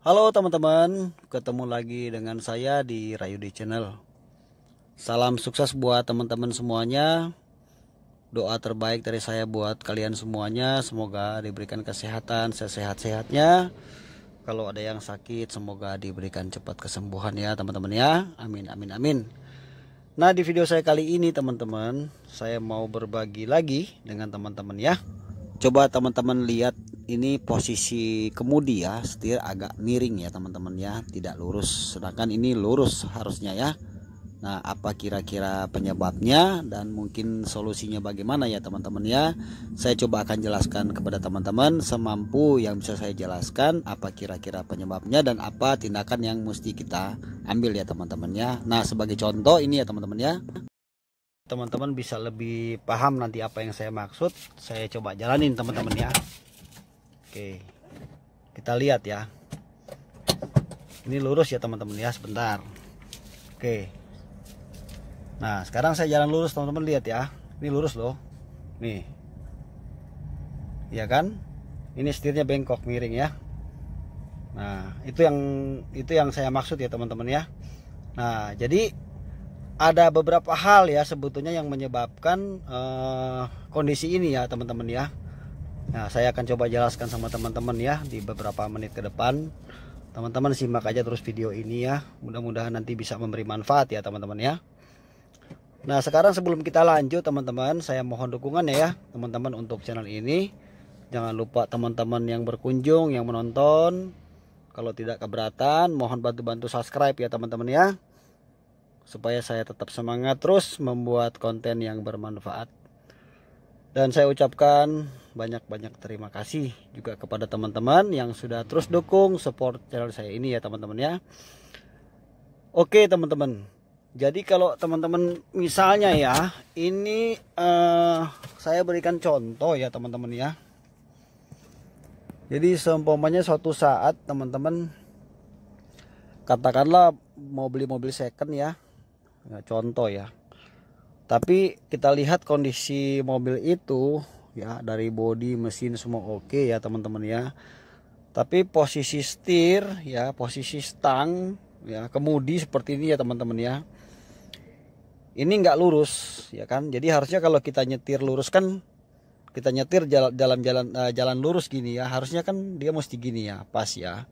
Halo teman-teman, ketemu lagi dengan saya di Rayudi Channel. Salam sukses buat teman-teman semuanya. Doa terbaik dari saya buat kalian semuanya, semoga diberikan kesehatan, sehat-sehatnya. Kalau ada yang sakit, semoga diberikan cepat kesembuhan ya teman-teman ya. Amin amin amin. Nah, di video saya kali ini teman-teman, saya mau berbagi lagi dengan teman-teman ya. Coba teman-teman lihat ini posisi kemudi ya, setir agak miring ya teman-teman ya, tidak lurus, sedangkan ini lurus harusnya ya. Nah, apa kira-kira penyebabnya dan mungkin solusinya bagaimana ya teman-teman ya? Saya coba akan jelaskan kepada teman-teman semampu yang bisa saya jelaskan apa kira-kira penyebabnya dan apa tindakan yang mesti kita ambil ya teman-teman ya. Nah, sebagai contoh ini ya teman-teman ya. Teman-teman bisa lebih paham nanti apa yang saya maksud, saya coba jalanin teman-teman ya. Oke, kita lihat ya, ini lurus ya teman-teman ya, sebentar. Oke, nah sekarang saya jalan lurus teman-teman, lihat ya, ini lurus loh nih ya kan, ini setirnya bengkok miring ya. Nah itu yang saya maksud ya teman-teman ya. Nah jadi ada beberapa hal ya sebetulnya yang menyebabkan kondisi ini ya teman-teman ya. Nah, saya akan coba jelaskan sama teman-teman ya di beberapa menit ke depan. Teman-teman simak aja terus video ini ya. Mudah-mudahan nanti bisa memberi manfaat ya teman-teman ya. Nah, sekarang sebelum kita lanjut teman-teman, saya mohon dukungannya ya teman-teman untuk channel ini. Jangan lupa teman-teman yang berkunjung, yang menonton, kalau tidak keberatan, mohon bantu-bantu subscribe ya teman-teman ya, supaya saya tetap semangat terus membuat konten yang bermanfaat. Dan saya ucapkan banyak-banyak terima kasih juga kepada teman-teman yang sudah terus dukung support channel saya ini ya teman-teman ya. Oke teman-teman, jadi kalau teman-teman misalnya ya, ini saya berikan contoh ya teman-teman ya. Jadi seumpamanya suatu saat teman-teman katakanlah mau beli mobil second ya, contoh ya. Tapi kita lihat kondisi mobil itu ya, dari bodi mesin semua oke ya teman-teman ya. Tapi posisi setir ya, posisi stang ya, kemudi seperti ini ya teman-teman ya. Ini nggak lurus ya kan. Jadi harusnya kalau kita nyetir lurus kan, kita nyetir jalan lurus gini ya, harusnya kan dia mesti gini ya, pas ya.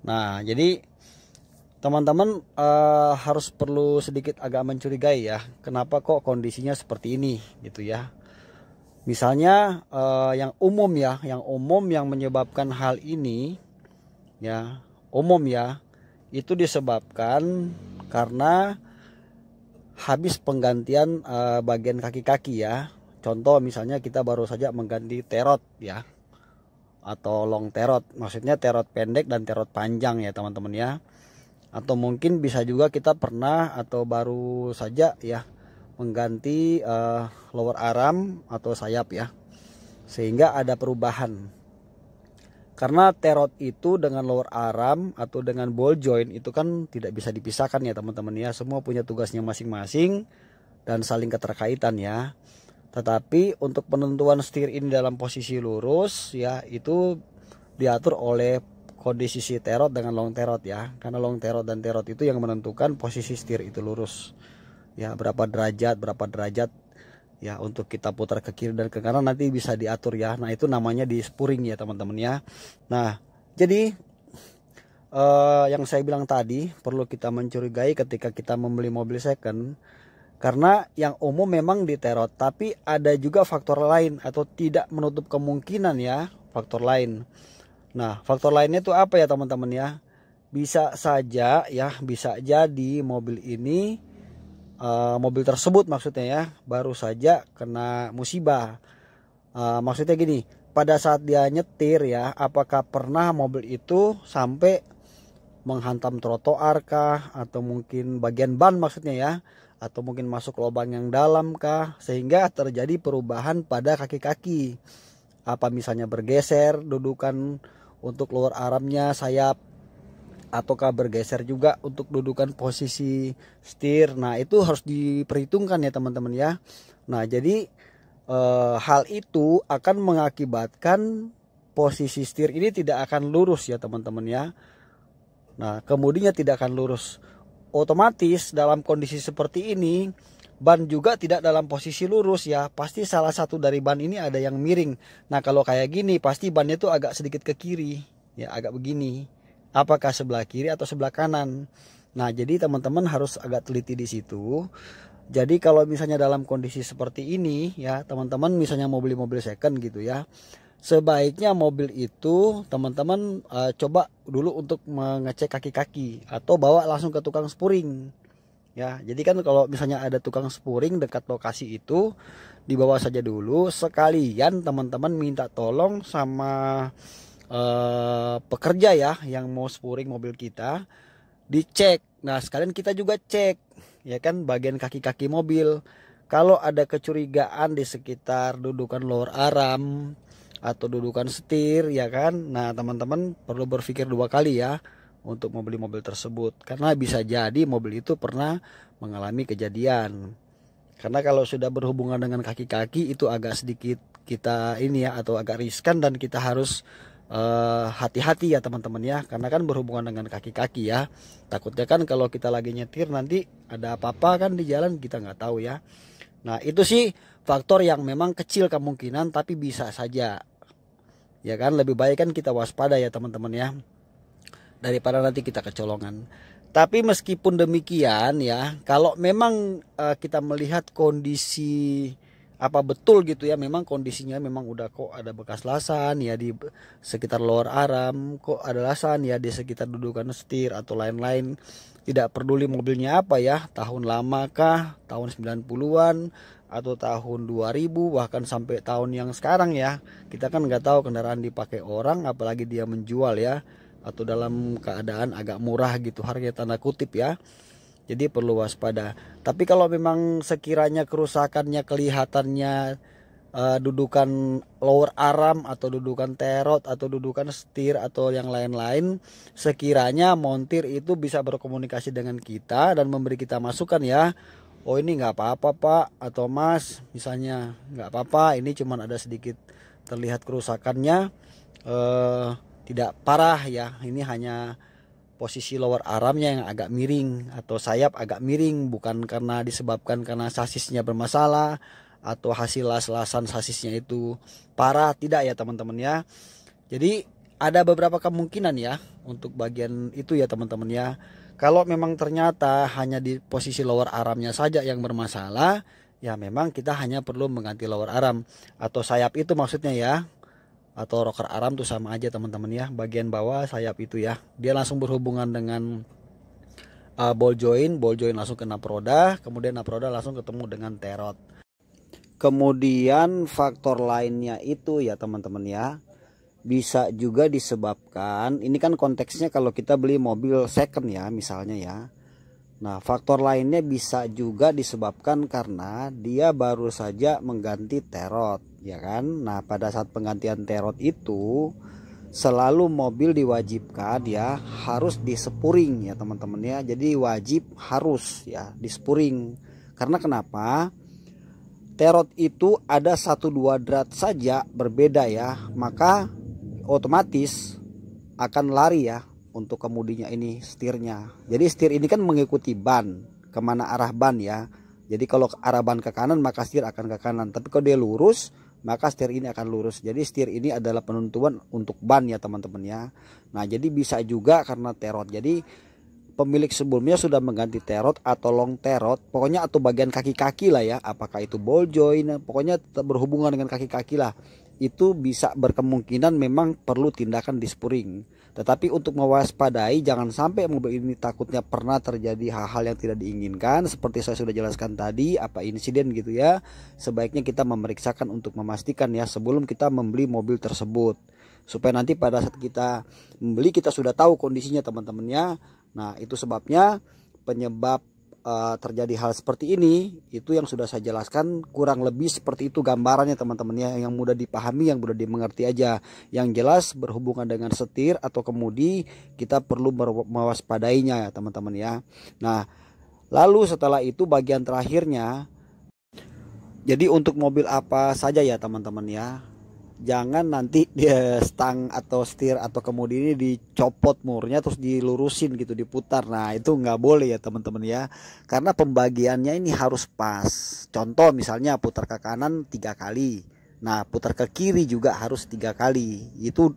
Nah jadi teman-teman harus perlu sedikit agak mencurigai ya, kenapa kok kondisinya seperti ini gitu ya. Misalnya yang umum ya, yang menyebabkan hal ini ya, umum ya, itu disebabkan karena habis penggantian bagian kaki-kaki ya. Contoh misalnya kita baru saja mengganti terot ya, atau long terot, maksudnya terot pendek dan terot panjang ya teman-teman ya. Atau mungkin bisa juga kita pernah atau baru saja ya mengganti lower arm atau sayap ya, sehingga ada perubahan. Karena terot itu dengan lower arm atau dengan ball joint itu kan tidak bisa dipisahkan ya teman-teman ya, semua punya tugasnya masing-masing dan saling keterkaitan ya. Tetapi untuk penentuan setir ini dalam posisi lurus ya, itu diatur oleh kondisi si terot dengan long terot ya, karena long terot dan terot itu yang menentukan posisi setir itu lurus ya, berapa derajat ya, untuk kita putar ke kiri dan ke kanan nanti bisa diatur ya. Nah itu namanya di spurring ya teman-teman ya. Nah jadi yang saya bilang tadi, perlu kita mencurigai ketika kita membeli mobil second, karena yang umum memang di terot, tapi ada juga faktor lain atau tidak menutup kemungkinan ya, faktor lain. Nah faktor lainnya itu apa ya teman-teman ya, bisa saja ya, bisa jadi mobil ini mobil tersebut maksudnya ya baru saja kena musibah. Maksudnya gini, pada saat dia nyetir ya, apakah pernah mobil itu sampai menghantam trotoar kah, atau mungkin bagian ban maksudnya ya, atau mungkin masuk lubang yang dalam kah, sehingga terjadi perubahan pada kaki-kaki. Apa misalnya bergeser dudukan untuk lower armnya, sayap, ataukah bergeser juga untuk dudukan posisi setir. Nah itu harus diperhitungkan ya teman-teman ya. Nah jadi hal itu akan mengakibatkan posisi setir ini tidak akan lurus ya teman-teman ya. Nah, kemudinya tidak akan lurus. Otomatis dalam kondisi seperti ini, ban juga tidak dalam posisi lurus ya. Pasti salah satu dari ban ini ada yang miring. Nah, kalau kayak gini pasti bannya itu agak sedikit ke kiri. Ya, agak begini. Apakah sebelah kiri atau sebelah kanan? Nah, jadi teman-teman harus agak teliti di situ. Jadi kalau misalnya dalam kondisi seperti ini ya, teman-teman misalnya mau beli mobil second gitu ya. Sebaiknya mobil itu teman-teman coba dulu untuk mengecek kaki-kaki atau bawa langsung ke tukang spuring. Ya, jadi kan kalau misalnya ada tukang spuring dekat lokasi itu, dibawa saja dulu. Sekalian teman-teman minta tolong sama pekerja ya yang mau spuring mobil kita, dicek. Nah, sekalian kita juga cek ya kan bagian kaki-kaki mobil. Kalau ada kecurigaan di sekitar dudukan lower arm atau dudukan setir ya kan. Nah, teman-teman perlu berpikir dua kali ya untuk membeli mobil tersebut, karena bisa jadi mobil itu pernah mengalami kejadian. Karena kalau sudah berhubungan dengan kaki-kaki itu agak sedikit kita ini ya, atau agak riskan, dan kita harus hati-hati ya teman-teman ya, karena kan berhubungan dengan kaki-kaki ya. Takutnya kan kalau kita lagi nyetir nanti ada apa-apa kan di jalan, kita nggak tahu ya. Nah, itu sih faktor yang memang kecil kemungkinan tapi bisa saja ya kan. Lebih baik kan kita waspada ya teman-teman ya, daripada nanti kita kecolongan. Tapi meskipun demikian ya, kalau memang kita melihat kondisi apa betul gitu ya, memang kondisinya memang udah kok ada bekas lasan ya di sekitar lower arm, kok ada lasan ya di sekitar dudukan setir atau lain-lain. Tidak peduli mobilnya apa ya, tahun lama kah, tahun 90-an atau tahun 2000 bahkan sampai tahun yang sekarang ya. Kita kan nggak tahu kendaraan dipakai orang, apalagi dia menjual ya, atau dalam keadaan agak murah gitu harga tanda kutip ya. Jadi perlu waspada. Tapi kalau memang sekiranya kerusakannya kelihatannya dudukan lower arm atau dudukan terot atau dudukan setir atau yang lain-lain, sekiranya montir itu bisa berkomunikasi dengan kita dan memberi kita masukan ya. Oh, ini nggak apa-apa Pak atau Mas, misalnya nggak apa-apa, ini cuman ada sedikit terlihat kerusakannya, tidak parah ya, ini hanya posisi lower armnya yang agak miring atau sayap agak miring, bukan karena disebabkan karena sasisnya bermasalah atau hasil las-lasan sasisnya itu parah, tidak ya teman-teman ya. Jadi ada beberapa kemungkinan ya untuk bagian itu ya teman-teman ya. Kalau memang ternyata hanya di posisi lower armnya saja yang bermasalah, ya memang kita hanya perlu mengganti lower arm atau sayap itu maksudnya ya, atau rocker arm tuh sama aja teman-teman ya. Bagian bawah sayap itu ya, dia langsung berhubungan dengan ball joint langsung ke naproda, kemudian naproda langsung ketemu dengan terot. Kemudian faktor lainnya itu ya teman-teman ya, bisa juga disebabkan, ini kan konteksnya kalau kita beli mobil second ya misalnya ya. Nah, faktor lainnya bisa juga disebabkan karena dia baru saja mengganti terot ya kan. Nah, pada saat penggantian terot itu selalu mobil diwajibkan ya harus dispuring ya teman-teman ya. Jadi wajib harus ya dispuring. Karena kenapa? Terot itu ada 1-2 drat saja berbeda ya, maka otomatis akan lari ya untuk kemudinya ini setirnya. Jadi setir ini kan mengikuti ban, kemana arah ban ya. Jadi kalau arah ban ke kanan maka setir akan ke kanan, tapi kalau dia lurus maka setir ini akan lurus. Jadi setir ini adalah penentuan untuk ban ya teman-teman ya. Nah, jadi bisa juga karena terot. Jadi pemilik sebelumnya sudah mengganti terot atau long terot, pokoknya atau bagian kaki-kaki lah ya, apakah itu ball joint, pokoknya berhubungan dengan kaki-kaki lah, itu bisa berkemungkinan memang perlu tindakan dispuring. Tetapi untuk mewaspadai jangan sampai mobil ini takutnya pernah terjadi hal-hal yang tidak diinginkan seperti saya sudah jelaskan tadi, apa insiden gitu ya. Sebaiknya kita memeriksakan untuk memastikan ya sebelum kita membeli mobil tersebut, supaya nanti pada saat kita membeli kita sudah tahu kondisinya teman-teman ya. Nah, itu sebabnya penyebab terjadi hal seperti ini itu yang sudah saya jelaskan, kurang lebih seperti itu gambarannya teman-teman ya, yang mudah dipahami, yang mudah dimengerti aja. Yang jelas berhubungan dengan setir atau kemudi kita perlu mewaspadainya ya teman-teman ya. Nah, lalu setelah itu bagian terakhirnya, jadi untuk mobil apa saja ya teman-teman ya, jangan nanti dia stang atau setir atau kemudi ini dicopot murnya terus dilurusin gitu, diputar. Nah itu nggak boleh ya teman-teman ya, karena pembagiannya ini harus pas. Contoh misalnya putar ke kanan 3 kali, nah putar ke kiri juga harus 3 kali, itu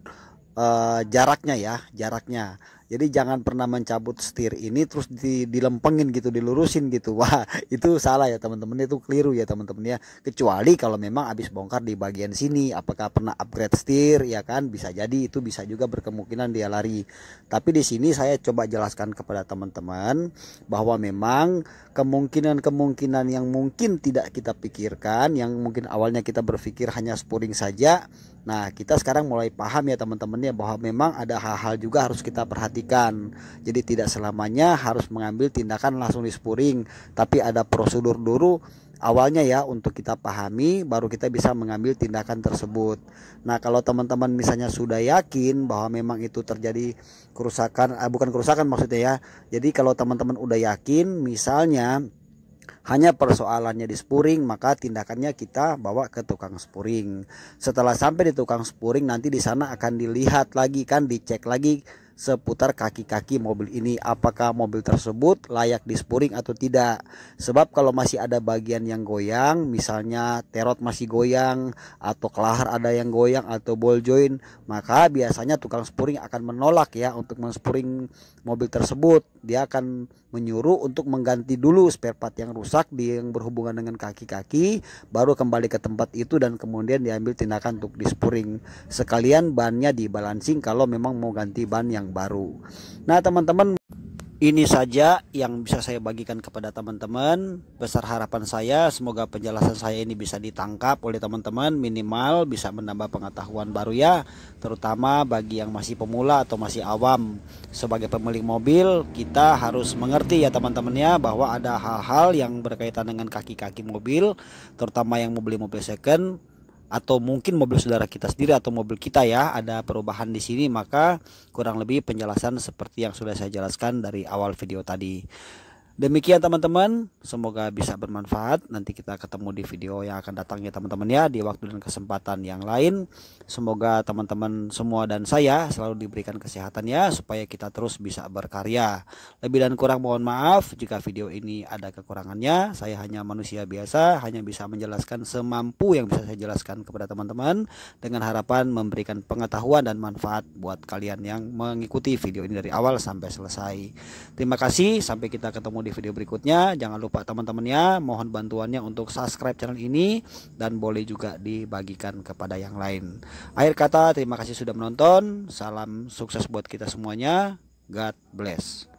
jaraknya ya, jaraknya. Jadi jangan pernah mencabut setir ini terus dilempengin gitu, dilurusin gitu. Wah, itu salah ya teman-teman, itu keliru ya teman-teman ya. Kecuali kalau memang habis bongkar di bagian sini, apakah pernah upgrade setir ya kan, bisa jadi itu bisa juga berkemungkinan dia lari. Tapi di sini saya coba jelaskan kepada teman-teman bahwa memang kemungkinan-kemungkinan yang mungkin tidak kita pikirkan, yang mungkin awalnya kita berpikir hanya sporing saja. Nah, kita sekarang mulai paham ya teman-teman ya, bahwa memang ada hal-hal juga harus kita perhatikan. Jadi tidak selamanya harus mengambil tindakan langsung di sporing, tapi ada prosedur dulu awalnya ya untuk kita pahami, baru kita bisa mengambil tindakan tersebut. Nah, kalau teman-teman misalnya sudah yakin bahwa memang itu terjadi kerusakan, bukan kerusakan maksudnya ya. Jadi kalau teman-teman udah yakin misalnya hanya persoalannya di spuring, maka tindakannya kita bawa ke tukang spuring. Setelah sampai di tukang spuring, nanti di sana akan dilihat lagi kan, dicek lagi seputar kaki-kaki mobil ini, apakah mobil tersebut layak di spuring atau tidak. Sebab kalau masih ada bagian yang goyang, misalnya terot masih goyang atau kelahar ada yang goyang atau ball joint, maka biasanya tukang spuring akan menolak ya untuk menspuring mobil tersebut. Dia akan menyuruh untuk mengganti dulu spare part yang rusak yang berhubungan dengan kaki-kaki, baru kembali ke tempat itu dan kemudian diambil tindakan untuk dispuring. Sekalian bannya dibalancing kalau memang mau ganti ban yang baru. Nah teman-teman, ini saja yang bisa saya bagikan kepada teman-teman. Besar harapan saya semoga penjelasan saya ini bisa ditangkap oleh teman-teman, minimal bisa menambah pengetahuan baru ya, terutama bagi yang masih pemula atau masih awam. Sebagai pemilik mobil, kita harus mengerti ya teman-teman ya, bahwa ada hal-hal yang berkaitan dengan kaki-kaki mobil, terutama yang mau beli mobil second atau mungkin mobil saudara kita sendiri atau mobil kita ya, ada perubahan di sini. Maka kurang lebih penjelasan seperti yang sudah saya jelaskan dari awal video tadi. Demikian teman-teman, semoga bisa bermanfaat. Nanti kita ketemu di video yang akan datang ya teman-teman ya, di waktu dan kesempatan yang lain. Semoga teman-teman semua dan saya selalu diberikan kesehatan ya, supaya kita terus bisa berkarya. Lebih dan kurang mohon maaf jika video ini ada kekurangannya. Saya hanya manusia biasa, hanya bisa menjelaskan semampu yang bisa saya jelaskan kepada teman-teman, dengan harapan memberikan pengetahuan dan manfaat buat kalian yang mengikuti video ini dari awal sampai selesai. Terima kasih, sampai kita ketemu di video berikutnya. Jangan lupa teman-teman ya, mohon bantuannya untuk subscribe channel ini dan boleh juga dibagikan kepada yang lain. Akhir kata, terima kasih sudah menonton. Salam sukses buat kita semuanya. God bless.